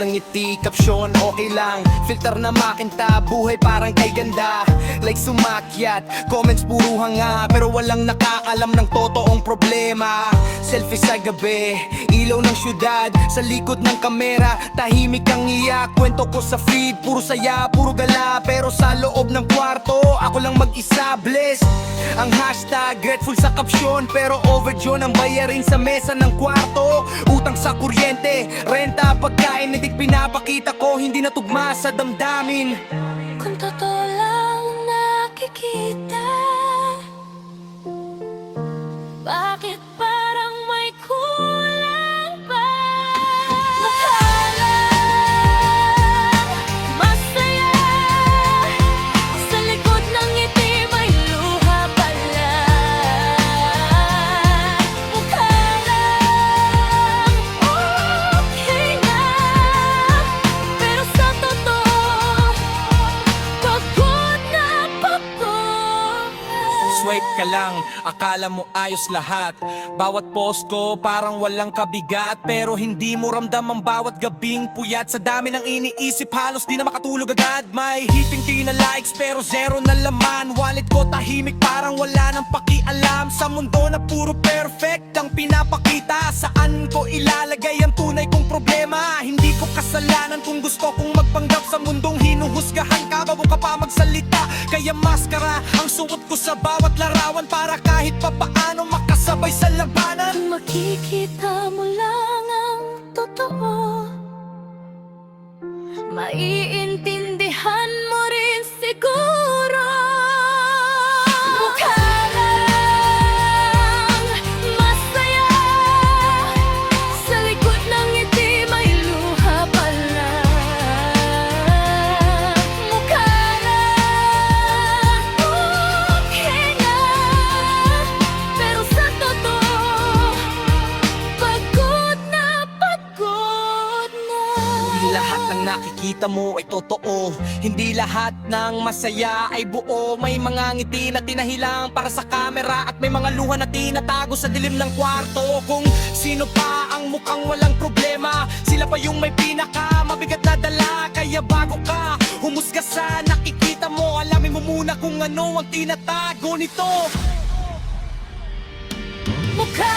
ng ngiti, kapsyon okay lang. Filter na makinta, buhay parang kay ganda. Like sumakyat, comments puro hanga, pero walang nakakalam ng totoong problema. Selfie sa gabi, ilaw ng syudad, sa likod ng kamera, tahimik ang iyak. Kwento ko sa feed, puro saya, puro gala, pero sa loob ng kwarto, ako lang mag-isa, bless. Ang hashtag, grateful sa kapsyon, pero overdue ang bayarin sa mesa ng kwarto. Utang sa kuryente, renta, pagkain, hindi pinapakita ko, hindi natugma sa damdamin. Kung totoo lang nakikita, bakit parang may kulang pa? Akala masaya, sa likod ng ngiti may luha pala. Mukha lang okay na, pero sa totoo pagod na pagod. Swipe ka lang, akala mo ayos lahat. Bawat post ko parang walang kabigat, pero hindi mo ramdam ang bawat gabing puyat. Sa dami ng iniisip halos di na makatulog agad. May hiting na likes pero zero na laman. Wallet ko tahimik parang wala nang pakialam. Sa mundo na puro perfect ang pinapakita, saan ko ilalagay ang tunay kong problema? Hindi ko kasalanan kung gusto kong magpanggap sa mundong hinuhusgahan ka bago ka pa magsalita. Kaya maskara ang suot ko sa bawat larawan, para kahit papaano makasabay sa labanan. Kung makikita mo lang ang totoo, maiintindihan mo rin siguro. Mukha lang masaya, sa likod ng ngiti may luha pala. Mukha lang okay na, pero sa totoo pagod na pagod na. Hindi lahat ng nakikita mo ay totoo, hindi lahat ng masaya ay buo. May mga ngiti na tinahilang para sa kamera, at may mga luha na tinatago sa dilim ng kwarto. Kung sino pa ang mukhang walang problema, sila pa yung may pinaka mabigat na dala. Kaya bago ka humusga sa nakikita mo, alamin mo muna kung ano ang tinatago nito. Mukha